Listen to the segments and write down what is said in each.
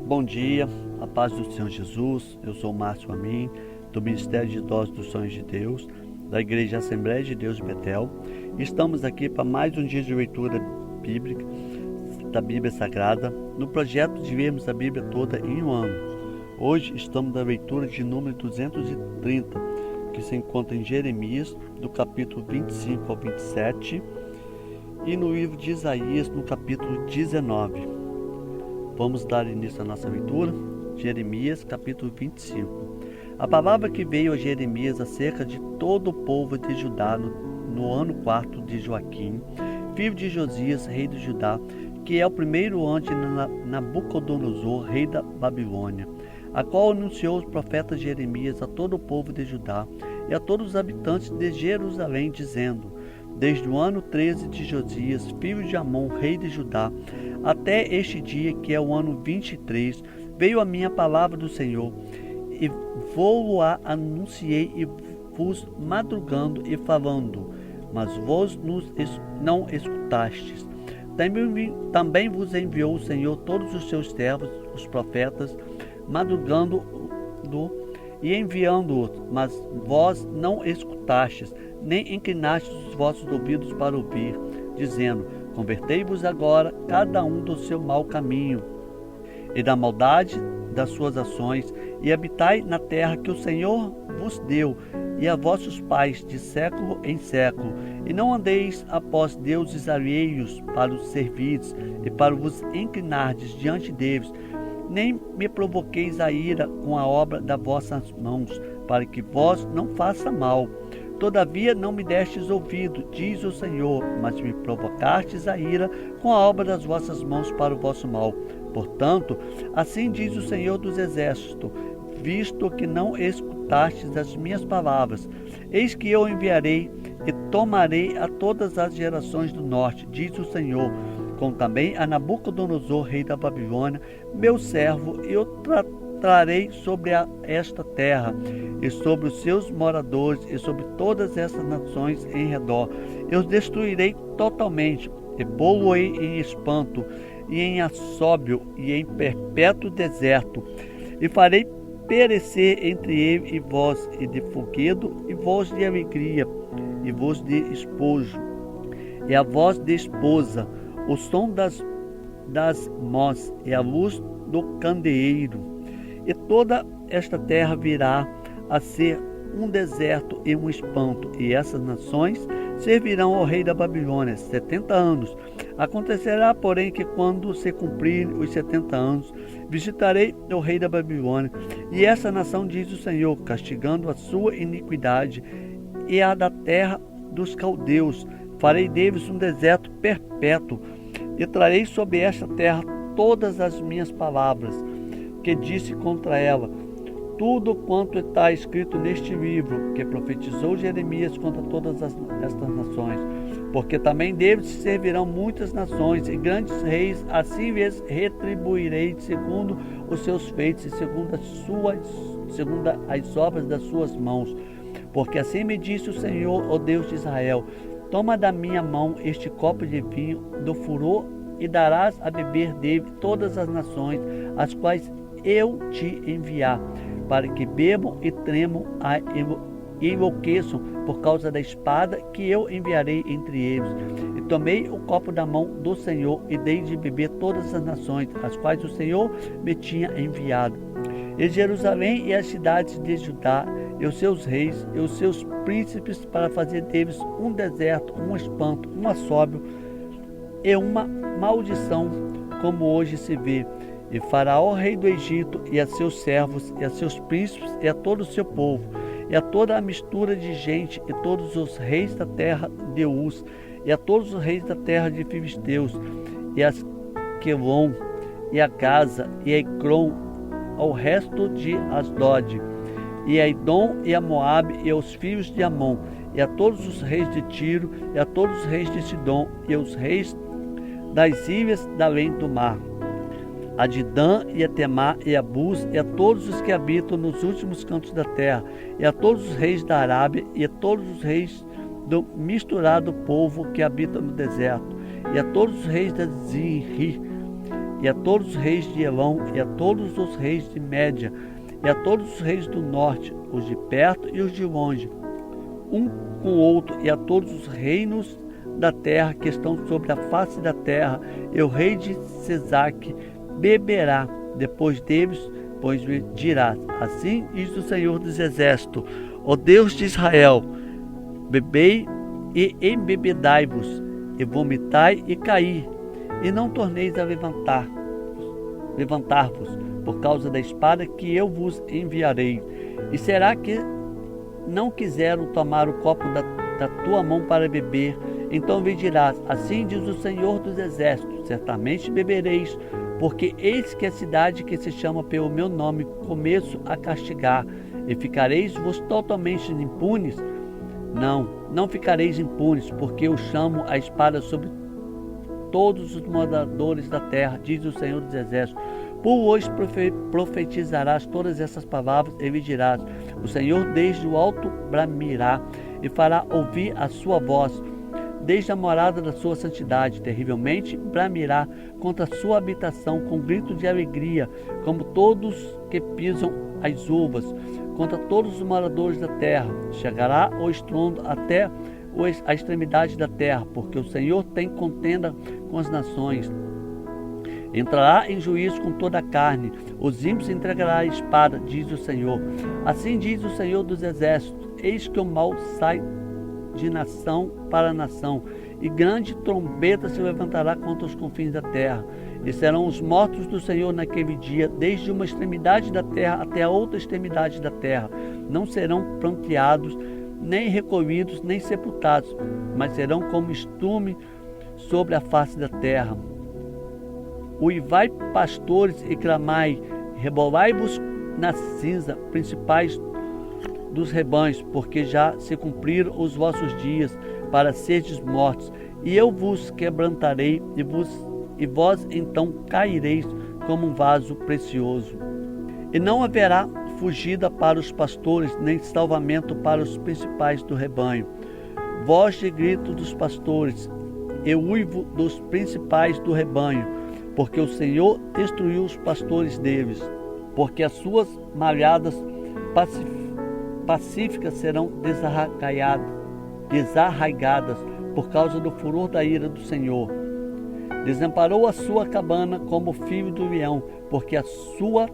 Bom dia, a paz do Senhor Jesus. Eu sou Márcio Amin, do Ministério de Idosos dos Sonhos de Deus, da Igreja Assembleia de Deus de Betel. Estamos aqui para mais um dia de leitura bíblica, da Bíblia Sagrada, no projeto de vermos a Bíblia toda em um ano. Hoje estamos na leitura de número 230, que se encontra em Jeremias, do capítulo 25 ao 27, e no livro de Isaías, no capítulo 19. Vamos dar início à nossa leitura, Jeremias, capítulo 25. A palavra que veio a Jeremias acerca de todo o povo de Judá no ano 4 de Joaquim, filho de Josias, rei de Judá, que é o primeiro ano de Nabucodonosor, rei da Babilônia, a qual anunciou os profetas Jeremias a todo o povo de Judá e a todos os habitantes de Jerusalém, dizendo: desde o ano 13 de Josias, filho de Amon, rei de Judá, até este dia, que é o ano 23, veio a minha palavra do Senhor, e vou-a anunciei e vos madrugando e falando, mas vós não escutastes. Também vos enviou o Senhor todos os seus servos, os profetas, madrugando e enviando-os, mas vós não escutastes, nem inclinastes os vossos ouvidos para ouvir, dizendo: convertei-vos agora, cada um do seu mau caminho e da maldade das suas ações, e habitai na terra que o Senhor vos deu e a vossos pais de século em século, e não andeis após deuses alheios para os servides e para vos inclinardes diante deles, nem me provoqueis a ira com a obra das vossas mãos, para que vós não faça mal. Todavia não me destes ouvido, diz o Senhor, mas me provocastes a ira com a obra das vossas mãos para o vosso mal. Portanto, assim diz o Senhor dos Exércitos, visto que não escutastes as minhas palavras, eis que eu enviarei e tomarei a todas as gerações do norte, diz o Senhor, como também a Nabucodonosor, rei da Babilônia, meu servo, e eu trarei sobre esta terra, e sobre os seus moradores, e sobre todas essas nações em redor. Eu os destruirei totalmente, e pô-lo-ei em espanto, e em assóbio, e em perpétuo deserto, e farei perecer entre ele e vós, e de folguedo, e voz de alegria, e voz de esposo, e a voz de esposa, o som das mós, e a luz do candeeiro. E toda esta terra virá a ser um deserto e um espanto, e essas nações servirão ao rei da Babilônia 70 anos. Acontecerá, porém, que quando se cumprirem os 70 anos, visitarei o rei da Babilônia, e essa nação, diz o Senhor, castigando a sua iniquidade e a da terra dos caldeus. Farei deles um deserto perpétuo, e trarei sobre esta terra todas as minhas palavras, que disse contra ela, tudo quanto está escrito neste livro, que profetizou Jeremias contra todas estas nações. Porque também deles servirão muitas nações, e grandes reis, assim lhes retribuirei segundo os seus feitos e segundo as obras das suas mãos. Porque assim me disse o Senhor, o Deus de Israel: toma da minha mão este copo de vinho do furor, e darás a beber dele todas as nações, as quais eu te enviar, para que bebam e tremam e enlouqueçam por causa da espada que eu enviarei entre eles. E tomei o copo da mão do Senhor, e dei de beber todas as nações, as quais o Senhor me tinha enviado. E Jerusalém e as cidades de Judá, e os seus reis, e os seus príncipes, para fazer deles um deserto, um espanto, um assóbio e uma maldição, como hoje se vê. E Faraó, rei do Egito, e a seus servos, e a seus príncipes, e a todo o seu povo, e a toda a mistura de gente, e todos os reis da terra de Uz, e a todos os reis da terra de Filisteus, e a Quelon, e a Gaza, e a Ecrom, ao resto de Asdod, e a Edom, e a Moabe, e aos filhos de Amon, e a todos os reis de Tiro, e a todos os reis de Sidom, e os reis das ilhas da além do mar, a Didã e a Temá e a Bus, e a todos os que habitam nos últimos cantos da terra, e a todos os reis da Arábia, e a todos os reis do misturado povo que habita no deserto, e a todos os reis da Zinri, e a todos os reis de Elão, e a todos os reis de Média, e a todos os reis do norte, os de perto e os de longe, um com o outro, e a todos os reinos da terra que estão sobre a face da terra, e o rei de Sesaque beberá depois deles, pois me dirá: assim diz o Senhor dos Exércitos, ó Deus de Israel, bebei e embebedai-vos, e vomitai e caí, e não torneis a levantar-vos, por causa da espada que eu vos enviarei. E será que não quiseram tomar o copo da tua mão para beber? Então me dirás: assim diz o Senhor dos Exércitos, certamente bebereis, porque eis que a cidade que se chama pelo meu nome começo a castigar, e ficareis vos totalmente impunes? Não ficareis impunes, porque eu chamo a espada sobre todos os moradores da terra, diz o Senhor dos Exércitos. Por hoje profetizarás todas essas palavras e me dirás: o Senhor desde o alto bramirá e fará ouvir a sua voz. Desde a morada da sua santidade, terrivelmente bramirá contra a sua habitação com grito de alegria, como todos que pisam as uvas, contra todos os moradores da terra. Chegará o estrondo até a extremidade da terra, porque o Senhor tem contenda com as nações. Entrará em juízo com toda a carne, os ímpios entregará a espada, diz o Senhor. Assim diz o Senhor dos Exércitos: eis que o mal sai de nação para nação, e grande trombeta se levantará contra os confins da terra. E serão os mortos do Senhor naquele dia, desde uma extremidade da terra até a outra extremidade da terra. Não serão pranteados, nem recolhidos, nem sepultados, mas serão como estrume sobre a face da terra. Uivai, pastores, e clamai, rebolai-vos na cinza, principais dos rebanhos, porque já se cumpriram os vossos dias para serdes mortos, e eu vos quebrantarei, e vós então caireis como um vaso precioso. E não haverá fugida para os pastores, nem salvamento para os principais do rebanho. Voz de grito dos pastores, e uivo dos principais do rebanho, porque o Senhor destruiu os pastores deles, porque as suas malhadas pacíficas serão desarraigadas por causa do furor da ira do Senhor. Desamparou a sua cabana como filho do leão, porque a sua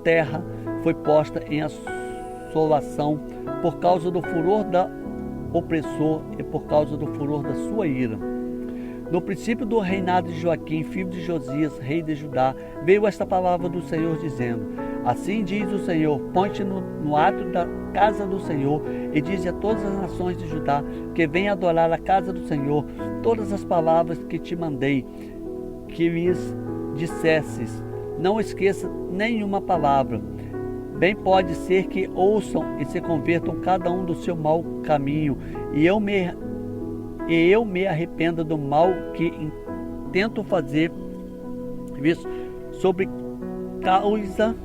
terra foi posta em assolação por causa do furor da opressor e por causa do furor da sua ira. No princípio do reinado de Joaquim, filho de Josias, rei de Judá, veio esta palavra do Senhor dizendo: assim diz o Senhor, põe-te no átrio da casa do Senhor e dize a todas as nações de Judá que venham adorar a casa do Senhor todas as palavras que te mandei, que lhes dissesses. Não esqueça nenhuma palavra. Bem pode ser que ouçam e se convertam cada um do seu mau caminho, e eu me arrependa do mal que intento fazer sobre causa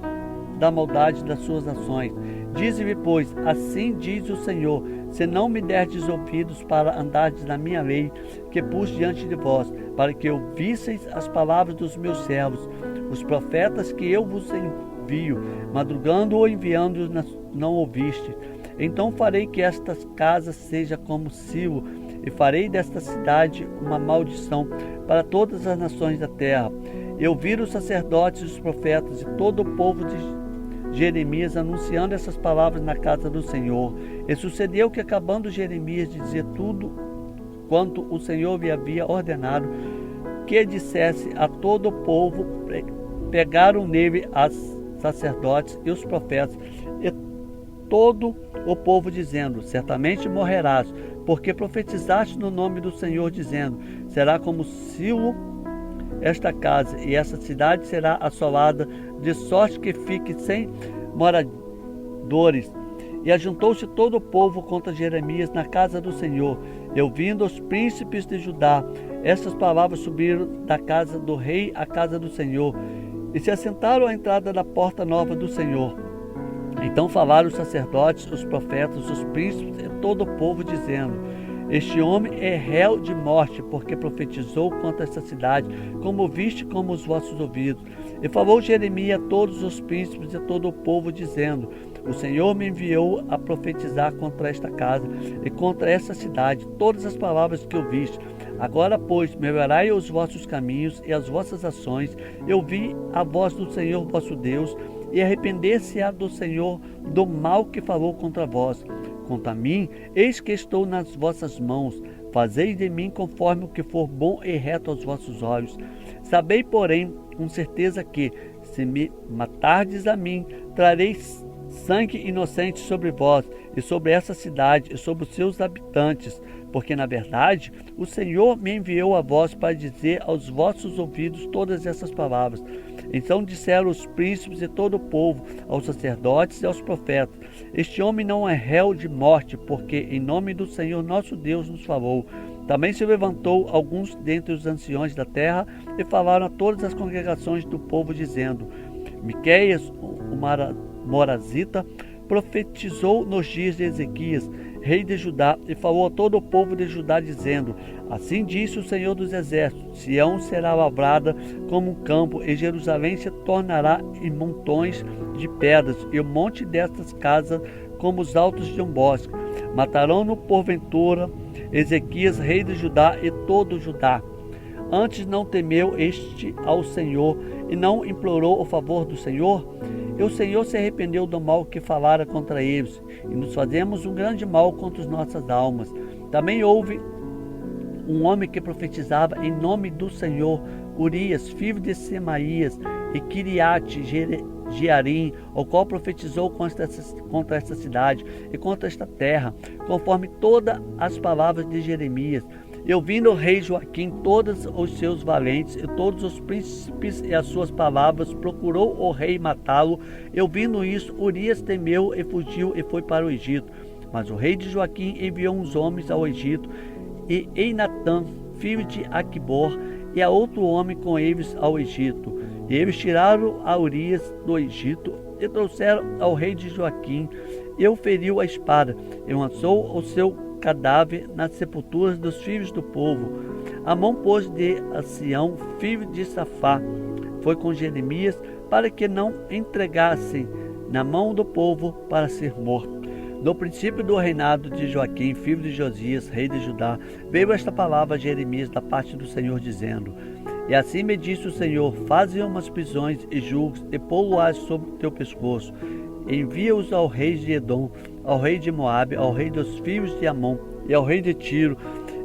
da maldade das suas ações. Dize-me, pois, assim diz o Senhor: se não me derdes ouvidos para andardes na minha lei, que pus diante de vós, para que ouvisseis as palavras dos meus servos, os profetas que eu vos envio, madrugando ou enviando-os, não ouviste. Então farei que esta casa seja como Silo, e farei desta cidade uma maldição para todas as nações da terra. Eu vi os sacerdotes e os profetas e todo o povo de Jeremias anunciando essas palavras na casa do Senhor. E sucedeu que, acabando Jeremias de dizer tudo quanto o Senhor lhe havia ordenado que dissesse a todo o povo, pegaram nele os sacerdotes e os profetas e todo o povo, dizendo: certamente morrerás, porque profetizaste no nome do Senhor, dizendo: será como Silo esta casa, e essa cidade será assolada, de sorte que fique sem moradores. E ajuntou-se todo o povo contra Jeremias na casa do Senhor. E ouvindo os príncipes de Judá, estas palavras subiram da casa do rei à casa do Senhor, e se assentaram à entrada da porta nova do Senhor. Então falaram os sacerdotes, os profetas, os príncipes e todo o povo, dizendo: Este homem é réu de morte, porque profetizou contra esta cidade, como viste como os vossos ouvidos. E falou Jeremias a todos os príncipes e a todo o povo, dizendo: o Senhor me enviou a profetizar contra esta casa e contra esta cidade todas as palavras que ouviste. Agora, pois, melhorai os vossos caminhos e as vossas ações, e ouvi a voz do Senhor vosso Deus, e arrepender-se-á do Senhor do mal que falou contra vós. Quanto a mim, eis que estou nas vossas mãos. Fazei de mim conforme o que for bom e reto aos vossos olhos. Sabei, porém, com certeza que, se me matardes a mim, trareis sangue inocente sobre vós, e sobre essa cidade, e sobre os seus habitantes, porque, na verdade, o Senhor me enviou a vós para dizer aos vossos ouvidos todas essas palavras. Então disseram os príncipes e todo o povo, aos sacerdotes e aos profetas: este homem não é réu de morte, porque em nome do Senhor nosso Deus nos falou. Também se levantou alguns dentre os anciões da terra e falaram a todas as congregações do povo, dizendo: Miqueias, o Morazita, profetizou nos dias de Ezequias, rei de Judá, e falou a todo o povo de Judá, dizendo: assim disse o Senhor dos Exércitos: Sião será lavrada como um campo, e Jerusalém se tornará em montões de pedras, e o monte destas casas como os altos de um bosque. Matarão-no porventura Ezequias, rei de Judá, e todo Judá. Antes não temeu este ao Senhor, e não implorou o favor do Senhor? E o Senhor se arrependeu do mal que falara contra eles, e nos fazemos um grande mal contra as nossas almas. Também houve um homem que profetizava em nome do Senhor, Urias, filho de Semaías, e Kiriate Jearim, o qual profetizou contra esta cidade e contra esta terra, conforme todas as palavras de Jeremias. E ouvindo o rei Joaquim todos os seus valentes e todos os príncipes e as suas palavras, procurou o rei matá-lo. E ouvindo isso, Urias temeu e fugiu e foi para o Egito. Mas o rei de Joaquim enviou uns homens ao Egito, e Einatã, filho de Aquibor, e a outro homem com eles ao Egito. E eles tiraram a Urias do Egito e trouxeram ao rei de Joaquim, e o feriu a espada, e lançou o seu cadáver nas sepulturas dos filhos do povo. Amon, pois, de Sião, filho de Safá, foi com Jeremias para que não entregassem na mão do povo para ser morto. No princípio do reinado de Joaquim, filho de Josias, rei de Judá, veio esta palavra a Jeremias da parte do Senhor, dizendo: e assim me disse o Senhor: faze umas prisões e julgues, e pô-lo-ás sobre o teu pescoço. Envia-os ao rei de Edom, ao rei de Moabe, ao rei dos filhos de Amon, e ao rei de Tiro,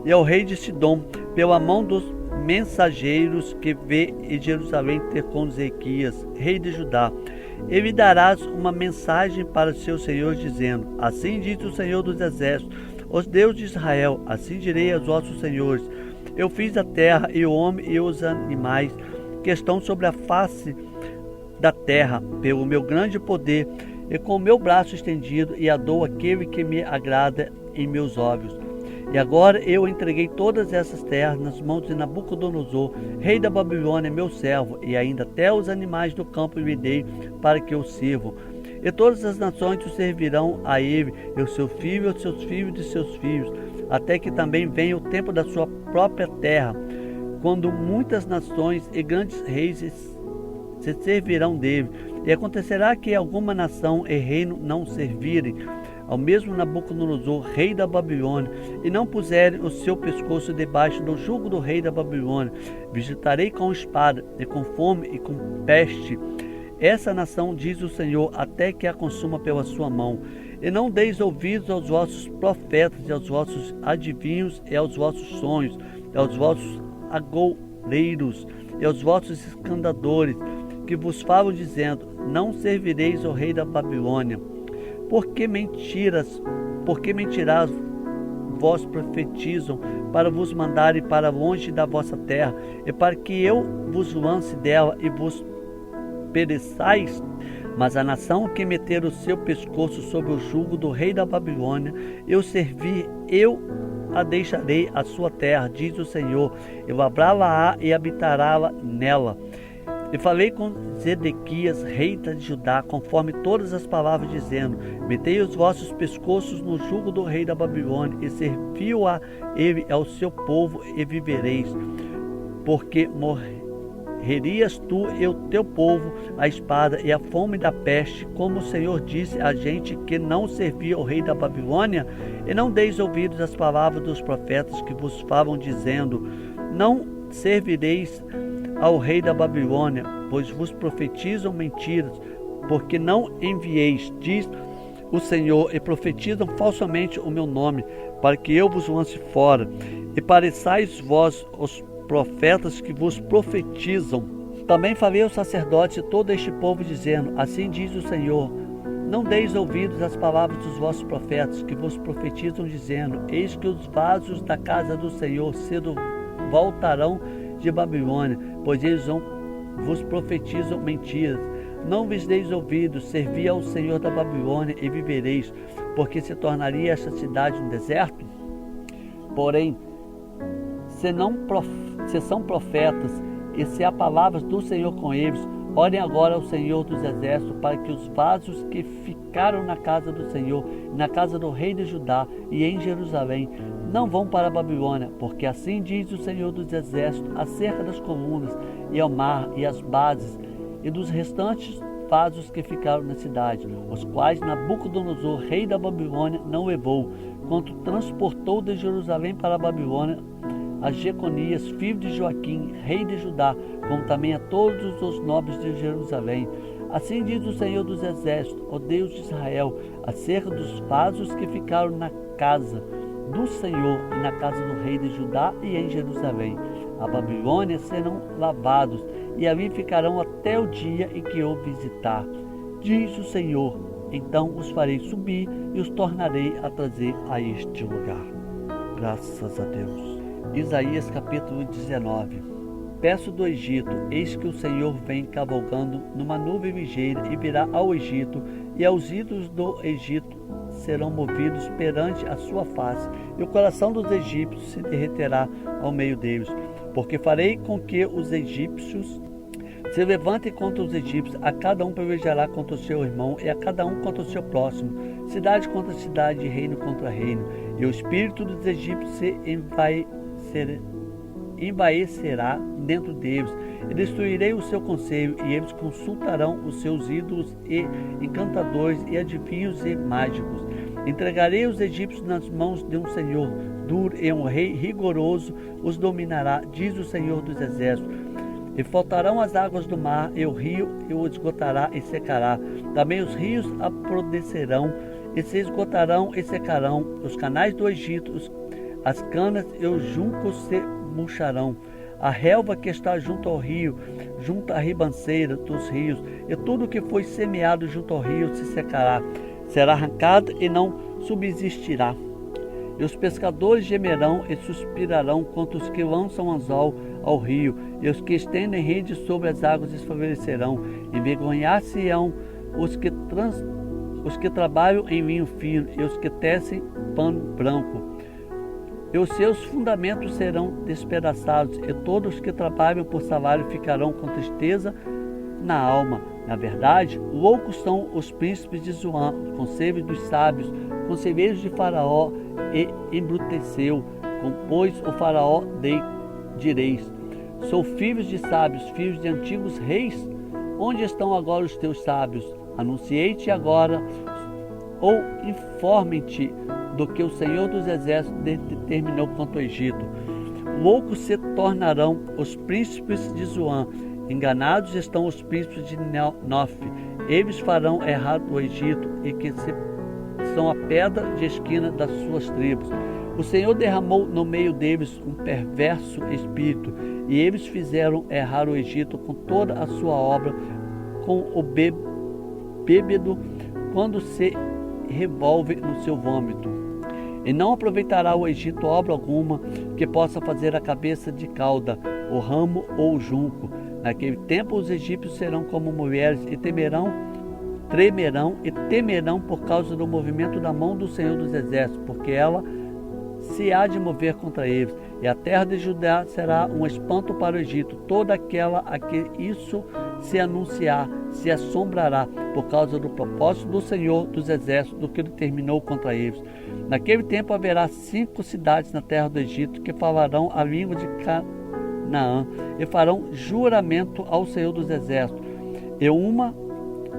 e ao rei de Sidom, pela mão dos mensageiros que vê em Jerusalém ter com Ezequias, rei de Judá. E lhe darás uma mensagem para seu senhor, dizendo: assim diz o Senhor dos Exércitos, os Deus de Israel: assim direi aos vossos senhores: eu fiz a terra e o homem e os animais que estão sobre a face da terra, pelo meu grande poder e com o meu braço estendido, e a dou àquele que me agrada em meus olhos. E agora eu entreguei todas essas terras nas mãos de Nabucodonosor, rei da Babilônia, meu servo, e ainda até os animais do campo lhe dei para que o sirvam. E todas as nações o servirão a ele, e o seu filho, e os seus filhos de seus filhos, até que também venha o tempo da sua própria terra, quando muitas nações e grandes reis se servirão dele. E acontecerá que alguma nação e reino não servirem ao mesmo Nabucodonosor, rei da Babilônia, e não puserem o seu pescoço debaixo do jugo do rei da Babilônia, visitarei com espada, e com fome, e com peste essa nação, diz o Senhor, até que a consuma pela sua mão. E não deis ouvidos aos vossos profetas, e aos vossos adivinhos, e aos vossos sonhos, e aos vossos agoureiros, e aos vossos escandadores, que vos falam dizendo: não servireis o rei da Babilônia. Por que mentirás vós profetizam, para vos mandarem para longe da vossa terra, e para que eu vos lance dela e vos pereçais? Mas a nação que meter o seu pescoço sobre o jugo do rei da Babilônia, eu servir, eu a deixarei a sua terra, diz o Senhor, e lavrá-la-á e habitará nela. E falei com Zedequias, rei de Judá, conforme todas as palavras, dizendo: metei os vossos pescoços no jugo do rei da Babilônia, e serviu a ele ao seu povo, e vivereis, porque morrerias tu e o teu povo a espada e a fome da peste, como o Senhor disse a gente que não servia ao rei da Babilônia. E não deis ouvidos às palavras dos profetas que vos falam, dizendo: não servireis ao rei da Babilônia, pois vos profetizam mentiras, porque não envieis, diz o Senhor, e profetizam falsamente o meu nome, para que eu vos lance fora. E pareçais vós os profetas que vos profetizam. Também falei aos sacerdotes e todo este povo, dizendo: assim diz o Senhor, não deis ouvidos às palavras dos vossos profetas, que vos profetizam, dizendo: eis que os vasos da casa do Senhor cedo voltarão de Babilônia, pois eles vos profetizam mentiras. Não vos deis ouvidos, servi ao Senhor da Babilônia e vivereis, porque se tornaria esta cidade um deserto? Porém, se são profetas, e se há palavras do Senhor com eles, orem agora ao Senhor dos Exércitos, para que os vasos que ficaram na casa do Senhor, na casa do rei de Judá e em Jerusalém, não vão para a Babilônia, porque assim diz o Senhor dos Exércitos acerca das colunas e ao mar e as bases e dos restantes vasos que ficaram na cidade, os quais Nabucodonosor, rei da Babilônia, não levou, quando transportou de Jerusalém para a Babilônia a Jeconias, filho de Joaquim, rei de Judá, como também a todos os nobres de Jerusalém. Assim diz o Senhor dos Exércitos, ó Deus de Israel, acerca dos vasos que ficaram na casa do Senhor e na casa do rei de Judá e em Jerusalém. A Babilônia serão lavados, e ali ficarão até o dia em que eu visitar, diz o Senhor. Então os farei subir e os tornarei a trazer a este lugar. Graças a Deus. Isaías capítulo 19. Peço do Egito, eis que o Senhor vem cavalgando numa nuvem ligeira, e virá ao Egito, e aos ídolos do Egito serão movidos perante a sua face, e o coração dos egípcios se derreterá ao meio deles, porque farei com que os egípcios se levantem contra os egípcios, a cada um pelejará contra o seu irmão, e a cada um contra o seu próximo, cidade contra cidade, reino contra reino, e o espírito dos egípcios se envaecerá dentro deles, e destruirei o seu conselho, e eles consultarão os seus ídolos e encantadores e adivinhos e mágicos. Entregarei os egípcios nas mãos de um senhor duro, e um rei rigoroso os dominará, diz o Senhor dos Exércitos. E faltarão as águas do mar, e o rio o esgotará e secará. Também os rios apodrecerão e se esgotarão e secarão. Os canais do Egito, as canas e os juncos se murcharão. A relva que está junto ao rio, junto à ribanceira dos rios, e tudo que foi semeado junto ao rio se secará, será arrancado e não subsistirá. E os pescadores gemerão e suspirarão contra os que lançam anzol ao rio, e os que estendem rede sobre as águas desfalecerão. Envergonhar-se-ão os que trabalham em linho fino, e os que tecem pano branco. E os seus fundamentos serão despedaçados, e todos os que trabalham por salário ficarão com tristeza na alma. Na verdade, loucos são os príncipes de Zoan, conselhos dos sábios, conselheiros de Faraó, e embruteceu, pois o Faraó direis: sou filhos de sábios, filhos de antigos reis? Onde estão agora os teus sábios? Anunciei-te agora, ou informe-te do que o Senhor dos Exércitos determinou quanto ao Egito. Loucos se tornarão os príncipes de Zoan, enganados estão os príncipes de Nof. Eles farão errar o Egito, e que são a pedra de esquina das suas tribos. O Senhor derramou no meio deles um perverso espírito, e eles fizeram errar o Egito com toda a sua obra, com o bêbado quando se revolve no seu vômito. E não aproveitará o Egito obra alguma que possa fazer a cabeça de cauda, o ramo ou o junco. Naquele tempo os egípcios serão como mulheres, e tremerão e temerão por causa do movimento da mão do Senhor dos Exércitos, porque ela se há de mover contra eles. E a terra de Judá será um espanto para o Egito, toda aquela a que isso se anunciar, se assombrará por causa do propósito do Senhor dos Exércitos, do que determinou contra eles. Naquele tempo haverá 5 cidades na terra do Egito que falarão a língua de Canaã e farão juramento ao Senhor dos Exércitos. E uma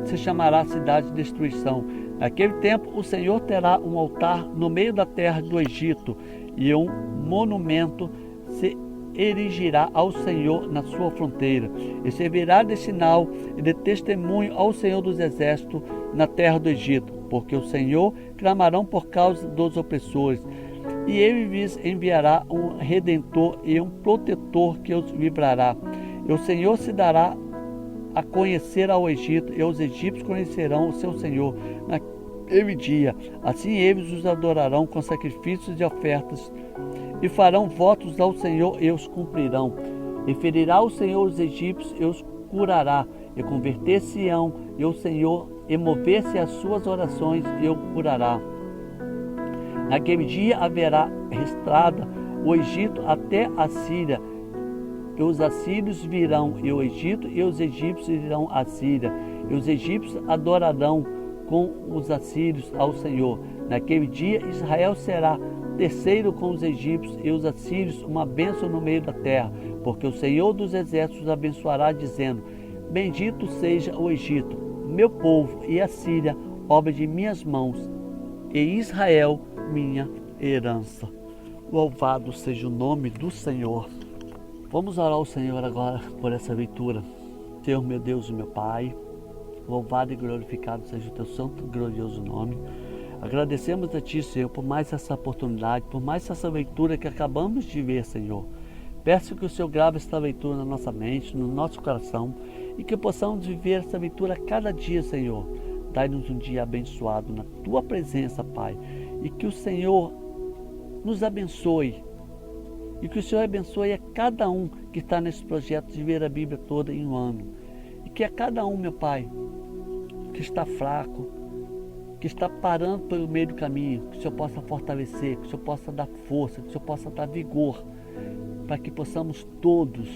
se chamará cidade de destruição. Naquele tempo o Senhor terá um altar no meio da terra do Egito, e um monumento se erigirá ao Senhor na sua fronteira, e servirá de sinal e de testemunho ao Senhor dos Exércitos na terra do Egito, porque o Senhor clamarão por causa dos opressores, e ele lhes enviará um redentor e um protetor que os livrará. E o Senhor se dará a conhecer ao Egito, e os egípcios conhecerão o seu Senhor naquele dia. Assim eles os adorarão com sacrifícios e ofertas, e farão votos ao Senhor e os cumprirão. E ferirá o Senhor os egípcios e os curará, e converter-se-ão e o Senhor, e mover-se às suas orações e o curará. Naquele dia haverá estrada o Egito até a Síria, e os assírios virão e o Egito, e os egípcios irão à Síria, e os egípcios adorarão com os assírios ao Senhor. Naquele dia Israel será terceiro com os egípcios, e os assírios uma bênção no meio da terra, porque o Senhor dos Exércitos os abençoará, dizendo: Bendito seja o Egito, meu povo, e a Síria, obra de minhas mãos, e Israel, minha herança. Louvado seja o nome do Senhor. Vamos orar ao Senhor agora por essa leitura. Senhor, meu Deus e meu Pai, louvado e glorificado seja o teu santo e glorioso nome. Agradecemos a Ti, Senhor, por mais essa oportunidade, por mais essa leitura que acabamos de ver, Senhor. Peço que o Senhor grave esta leitura na nossa mente, no nosso coração, e que possamos viver essa leitura a cada dia, Senhor. Dai-nos um dia abençoado na Tua presença, Pai, e que o Senhor nos abençoe, e que o Senhor abençoe a cada um que está nesse projeto de ver a Bíblia toda em um ano, e que a cada um, meu Pai, que está fraco, que está parando pelo meio do caminho, que o Senhor possa fortalecer, que o Senhor possa dar força, que o Senhor possa dar vigor, para que possamos todos,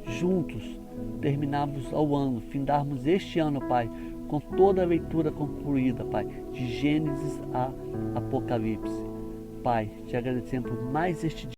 juntos, terminarmos ao ano, findarmos este ano, Pai, com toda a leitura concluída, Pai, de Gênesis a Apocalipse. Pai, te agradecemos por mais este dia.